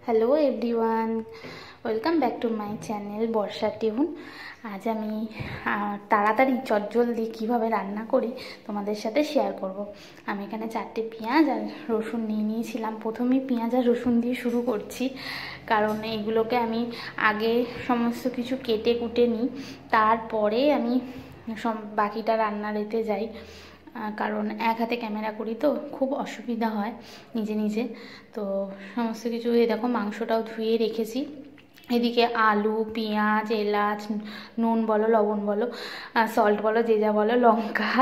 Hello everyone, welcome back to my channel Barsha tune. আজ আমি তাড়াতাড়ি চটজলদি কীভাবে রান্না করি তোমাদের সাথে শেয়ার করব। আমি এখানে 4টে পেঁয়াজ আর রসুন নিয়েছিলাম। প্রথমেই পেঁয়াজ আর রসুন দিয়ে শুরু করছি, কারণ এইগুলোকে আমি আগে সমস্ত কিছু কেটে কুটে নিই, তারপরে আমি বাকিটা রান্নারেতে যাই। কারণ এক হাতে ক্যামেরা করি তো খুব অসুবিধা হয় নিজে নিজে। তো সমস্ত কিছু দেখো, মাংসটাও ধুয়ে রেখেছি। এদিকে আলু, পেঁয়াজ, এলাচ, নুন বলো, লবণ বলো, সল্ট বলো, যে যা বলো, লঙ্কা,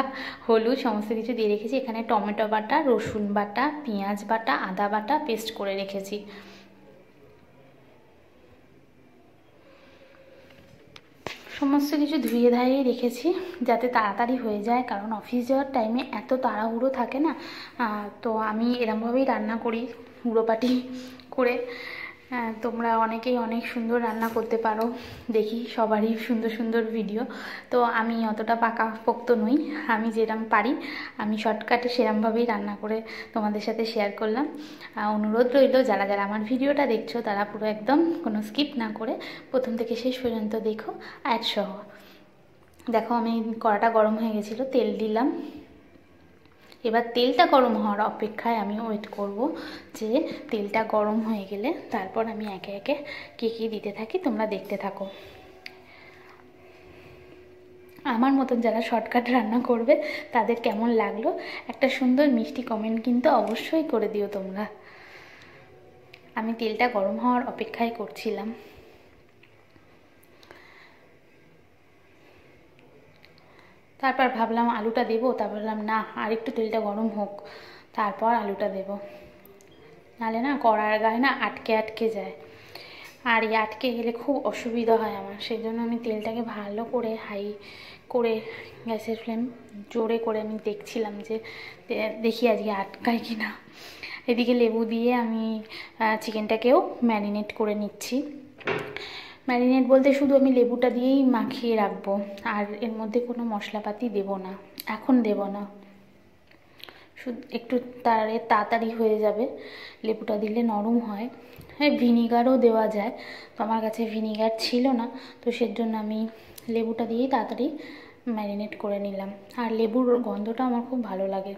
হলুদ সমস্ত কিছু দিয়ে রেখেছি। এখানে টমেটো বাটা, রসুন বাটা, পেঁয়াজ বাটা, আদা বাটা পেস্ট করে রেখেছি। সমস্ত কিছু ধুয়ে ধাইয়ে রেখেছি যাতে তাড়াতাড়ি হয়ে যায়, কারণ অফিস যাওয়ার টাইমে এত তাড়াহুড়ো থাকে না। তো আমি এরমভাবেই রান্না করি, হুড়োপাটি করে। তোমরা অনেকেই অনেক সুন্দর রান্না করতে পারো, দেখি সবারই সুন্দর সুন্দর ভিডিও। তো আমি অতটা পাকাপোক্ত নই, আমি যেরম পারি আমি শর্টকাটে সেরমভাবেই রান্না করে তোমাদের সাথে শেয়ার করলাম। অনুরোধ রইল, যারা যারা আমার ভিডিওটা দেখছো তারা পুরো একদম কোনো স্কিপ না করে প্রথম থেকে শেষ পর্যন্ত দেখো অ্যাড সহ। দেখো, আমি কড়াটা গরম হয়ে গেছিলো, তেল দিলাম। এবার তেলটা গরম হওয়ার অপেক্ষায় আমি ওয়েট করব, যে তেলটা গরম হয়ে গেলে তারপর আমি একে একে কী দিতে থাকি, তোমরা দেখতে থাকো। আমার মতন যারা শর্টকাট রান্না করবে তাদের কেমন লাগলো একটা সুন্দর মিষ্টি কমেন্ট কিন্তু অবশ্যই করে দিও তোমরা। আমি তেলটা গরম হওয়ার অপেক্ষায় করছিলাম। তারপর ভাবলাম আলুটা দেবো, তারপর ভাবলাম না, আর একটু তেলটা গরম হোক তারপর আলুটা দেব, নাহলে না কড়ার গায়ে না আটকে আটকে যায়, আর এই আটকে গেলে খুব অসুবিধা হয় আমার। সেই জন্য আমি তেলটাকে ভালো করে হাই করে গ্যাসের ফ্লেম জোরে করে আমি দেখছিলাম যে দেখি আজকে আটকায় কি না। এদিকে লেবু দিয়ে আমি চিকেনটাকেও ম্যারিনেট করে নিচ্ছি। ম্যারিনেট বলতে শুধু আমি লেবুটা দিয়েই মাখিয়ে রাখবো, আর এর মধ্যে কোনো মশলাপাতি দেব না, এখন দেব না। শুধু একটু তাড়াতাড়ি হয়ে যাবে, লেবুটা দিলে নরম হয়। হ্যাঁ, ভিনিগারও দেওয়া যায়, তো আমার কাছে ভিনিগার ছিল না, তো সেজন্য আমি লেবুটা দিয়েই তাড়াতাড়ি ম্যারিনেট করে নিলাম। আর লেবুর গন্ধটা আমার খুব ভালো লাগে।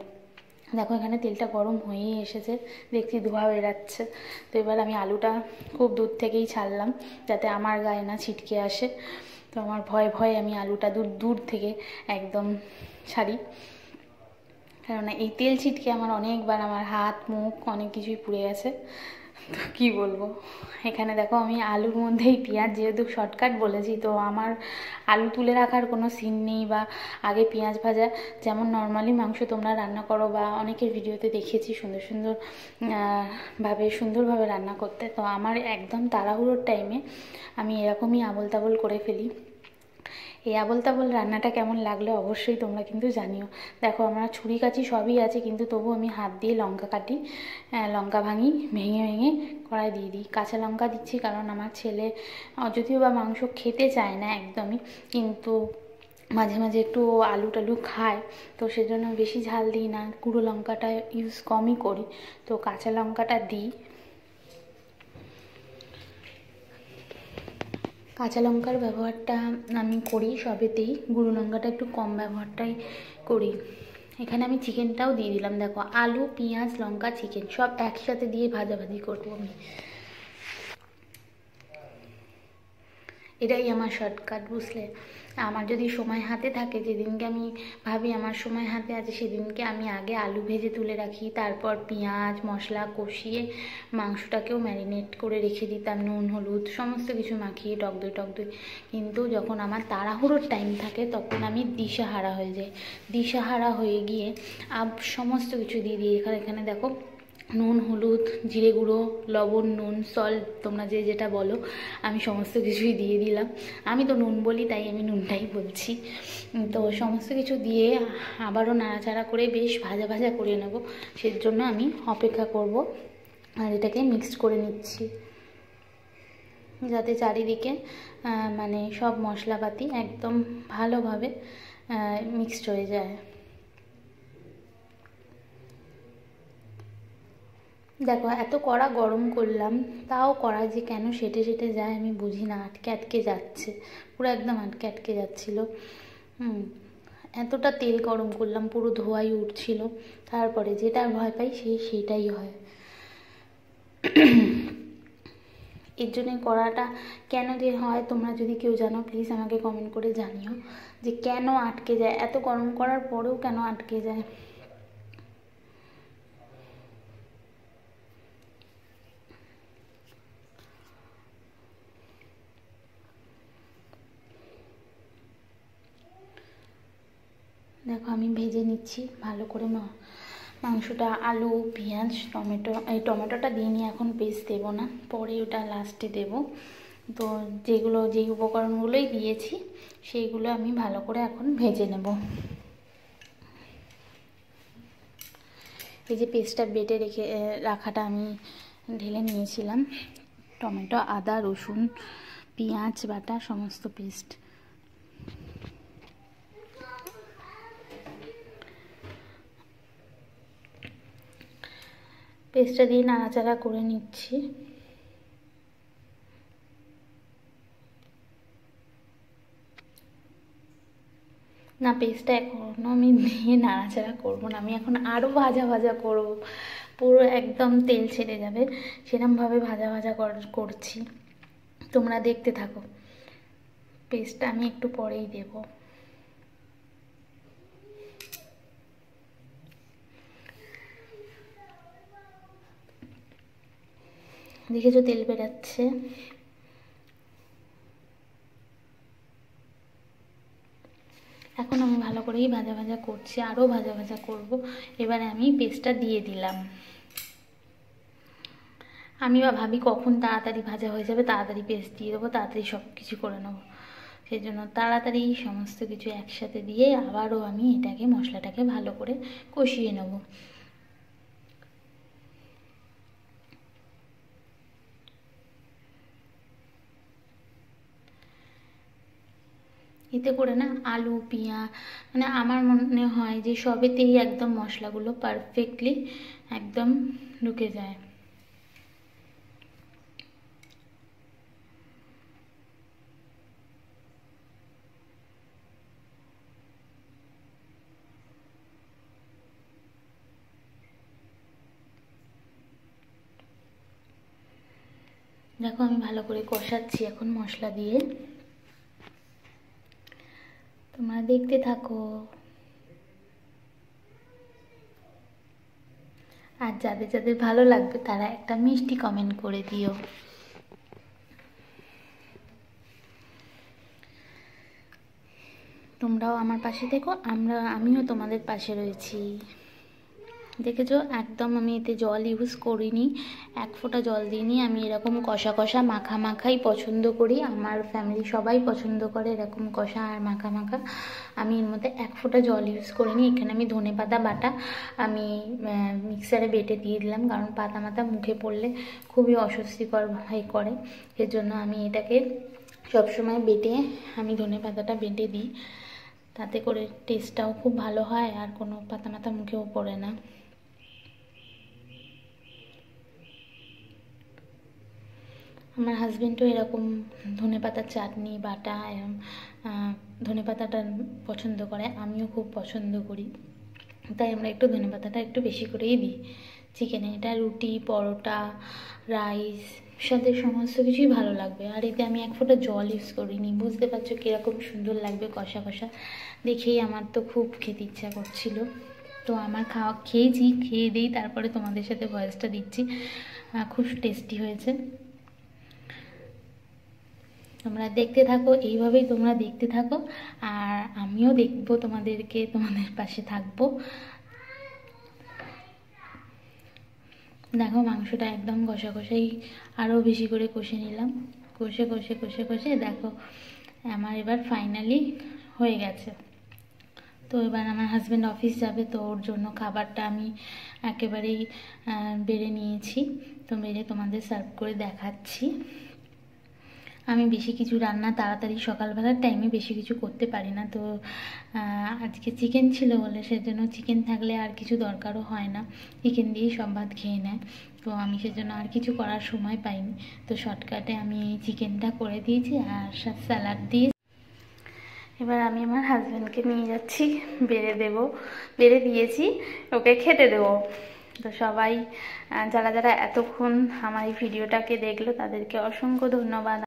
দেখো, এখানে তেলটা গরম হয়েই এসেছে, দেখছি ধোঁয়া বেরাচ্ছে। তো এবার আমি আলুটা খুব দূর থেকেই ছাড়লাম যাতে আমার গায়ে না ছিটকে আসে। তো আমার ভয়ে ভয়ে আমি আলুটা দূর থেকে একদম ছাড়ি, কারণ এই তেল ছিটকে আমার অনেকবার আমার হাত মুখ অনেক কিছুই পুড়ে গেছে। তো কী বলবো, এখানে দেখো আমি আলুর মধ্যেই পেঁয়াজ, যেহেতু শর্টকাট বলেছি, তো আমার আলু তুলে রাখার কোনো সিন নেই, বা আগে পেঁয়াজ ভাজা যেমন নর্মালি মাংস তোমরা রান্না করো, বা অনেকের ভিডিওতে দেখেছি সুন্দরভাবে রান্না করতে। তো আমার একদম তাড়াহুড়োর টাইমে আমি এরকমই আবোল তাবোল করে ফেলি। এই আবোল তাবোল রান্নাটা কেমন লাগলো অবশ্যই তোমরা কিন্তু জানিও। দেখো, আমার ছুরি কাঁচি সবই আছে, কিন্তু তবু আমি হাত দিয়ে লঙ্কা কাটি, লঙ্কা ভেঙে ভেঙে কড়াই দিয়ে দিই। কাঁচা লঙ্কা দিচ্ছি কারণ আমার ছেলে যদিও বা মাংস খেতে চায় না একদমই, কিন্তু মাঝে মাঝে একটু আলু টালু খায়, তো সেজন্য বেশি ঝাল দিই না, গুঁড়ো লঙ্কাটা ইউজ কমই করি, তো কাঁচা লঙ্কাটা দিই। কাঁচা লঙ্কার ব্যবহারটা আমি করি সবেতেই, গুঁড়ো লঙ্কাটা একটু কম ব্যবহারটাই করি। এখানে আমি চিকেনটাও দিয়ে দিলাম। দেখো, আলু, পেঁয়াজ, লঙ্কা, চিকেন সব একসাথে দিয়ে ভাজাভাজি করবো আমি। এটাই আমার শর্টকাট, বুঝলে। আমার যদি সময় হাতে থাকে, যেদিনকে আমি ভাবি আমার সময় হাতে আছে, সেদিনকে আমি আগে আলু ভেজে তুলে রাখি, তারপর পেঁয়াজ মশলা কষিয়ে মাংসটাকেও ম্যারিনেট করে রেখে দিতাম, নুন হলুদ সমস্ত কিছু মাখিয়ে টক দই। কিন্তু যখন আমার তাড়াহুড়োর টাইম থাকে তখন আমি দিশাহারা হয়ে যাই। দিশাহারা হয়ে গিয়ে সমস্ত কিছু দিয়ে দিই। এখানে দেখো, নুন হলুদ জিরে গুঁড়ো লবণ নুন সল্ট তোমরা যে যেটা বলো, আমি সমস্ত কিছুই দিয়ে দিলাম। আমি তো নুন বলি তাই আমি নুনটাই বলছি। তো সমস্ত কিছু দিয়ে আবারও নাড়াচাড়া করে বেশ ভাজা ভাজা করে নেব, সেজন্য আমি অপেক্ষা করব। আর এটাকে মিক্সড করে নিচ্ছি যাতে চারিদিকে মানে সব মশলাপাতি একদম ভালোভাবে মিক্সড হয়ে যায়। দেখো এত কড়া গরম করলাম, তাও কড়া যে কেন সেটে সেটে যায় আমি বুঝি না, আটকে আটকে যাচ্ছে, পুরো একদম আটকে আটকে যাচ্ছিলো। এতটা তেল গরম করলাম, পুরো ধোঁয়াই উঠছিল। তারপরে যেটা ভয় পাই সেটাই হয়। এর জন্যে কড়াটা কেন যে হয়, তোমরা যদি কেউ জানো প্লিজ আমাকে কমেন্ট করে জানিও যে কেন আটকে যায়, এত গরম করার পরেও কেন আটকে যায়। দেখো আমি ভেজে নিচ্ছি ভালো করে মাংসটা, আলু, পেঁয়াজ, টমেটো, এই টমেটোটা দিয়ে নিয়ে এখন পেস্ট দেবো না, পরে ওটা লাস্টে দেব। তো যেই উপকরণগুলোই দিয়েছি সেইগুলো আমি ভালো করে এখন ভেজে নেব। এই যে পেস্টটা বেটে রাখাটা আমি ঢেলে নিয়েছিলাম, টমেটো, আদা, রসুন, পেঁয়াজ বাটা সমস্ত পেস্ট। পেস্টটা দিয়ে নাড়াচাড়া করে নিচ্ছি। না, পেস্টটা এখনও আমি দিয়ে নাড়াচাড়া করবো না, আমি এখন আরও ভাজা ভাজা করবো, পুরো একদম তেল ছেড়ে যাবে সেরকমভাবে ভাজা ভাজা করছি। তোমরা দেখতে থাকো, পেস্টটা আমি একটু পরেই দেব। দেখেছো তেল বেরাচ্ছে। এখন আমি ভালো করেই ভাজা ভাজা করছি, আরও ভাজা ভাজা করব। এবারে আমি পেস্টটা দিয়ে দিলাম। আমি ভাবি কখন তাড়াতাড়ি ভাজা হয়ে যাবে, তাড়াতাড়ি পেস্ট দিয়ে দেবো, তাড়াতাড়ি সব কিছু করে নেবো। সেই জন্য তাড়াতাড়ি সমস্ত কিছু একসাথে দিয়ে আবারও আমি মশলাটাকে ভালো করে কষিয়ে নেব। এতে করে না আলু, পেঁয়াজ, মানে আমার মনে হয় যে সবেতেই একদম মশলাগুলো পারফেক্টলি একদম ঢুকে যায়। দেখো আমি ভালো করে কষাচ্ছি এখন মশলা দিয়ে, তোমরা দেখতে থাকো। আর যাদের যাদের ভালো লাগবে তারা একটা মিষ্টি কমেন্ট করে দিও। তোমরাও আমার পাশে থেকো, আমিও তোমাদের পাশে রয়েছি। দেখেছো একদম আমি এতে জল ইউজ করিনি, এক ফোঁটা জল দিইনি। আমি এরকম কষা কষা মাখা মাখাই পছন্দ করি, আমার ফ্যামিলি সবাই পছন্দ করে এরকম কষা আর মাখা মাখা। আমি এর মধ্যে এক ফোঁটা জল ইউজ করিনি। এখানে আমি ধনেপাতা বাটা আমি মিক্সারে বেটে দিয়ে দিলাম, কারণ পাতা মাতা মুখে পড়লে খুবই অস্বস্তিকর করে। এর জন্য আমি এটাকে সবসময় বেটে আমি ধনেপাতাটা বেটে দিই, তাতে করে টেস্টটাও খুব ভালো হয় আর কোনো পাতা মাতা মুখেও পড়ে না। আমার হাজবেন্ডও এরকম ধনেপাতার চাটনি বাটা এরকম ধনেপাতাটা পছন্দ করে, আমিও খুব পছন্দ করি, তাই আমরা একটু ধনেপাতাটা একটু বেশি করেই দিই চিকেনে। এটা রুটি, পরোটা, রাইস সাথে সমস্ত কিছুই ভালো লাগবে। আর এতে আমি এক ফোঁটা জল ইউজ করিনি, বুঝতে পারছো কীরকম সুন্দর লাগবে কষা কষা। দেখেই আমার তো খুব খেতে ইচ্ছা করছিল, তো আমার খেয়েছি, খেয়ে দিই তারপরে তোমাদের সাথে ভয়েসটা দিচ্ছি। খুব টেস্টি হয়েছে। তোমরা দেখতে থাকো, এইভাবেই তোমরা দেখতে থাকো, আর আমিও দেখবো তোমাদের পাশে থাকবো। দেখো মাংসটা একদম কষা কষাই আরও বেশি করে কষে নিলাম, কষে কষে কষে কষে দেখো আমার এবার ফাইনালি হয়ে গেছে। তো এবার আমার হাজব্যান্ড অফিস যাবে, তো ওর জন্য খাবারটা আমি একেবারেই বেড়ে নিয়েছি, তো বেড়ে তোমাদের সার্ভ করে দেখাচ্ছি। আমি বেশি কিছু রান্না তাড়াতাড়ি সকালবেলার টাইমে বেশি কিছু করতে পারি না। তো আজকে চিকেন ছিল বলে সেজন্য চিকেন থাকলে আর কিছু দরকারও হয় না, চিকেন দিয়েই সব ভাত খেয়ে নেয়। তো আমি সেজন্য আর কিছু করার সময় পাইনি। তো শর্টকাটে আমি চিকেনটা করে দিয়েছি আর স্যালাড দিয়ে। এবার আমি আমার হাজব্যান্ডকে নিয়ে যাচ্ছি, বেড়ে দিয়েছি, ওকে খেতে দেবো। তো সবাই যারা যারা এতক্ষণ আমার এই ভিডিওটাকে দেখলো তাদেরকে অসংখ্য ধন্যবাদ।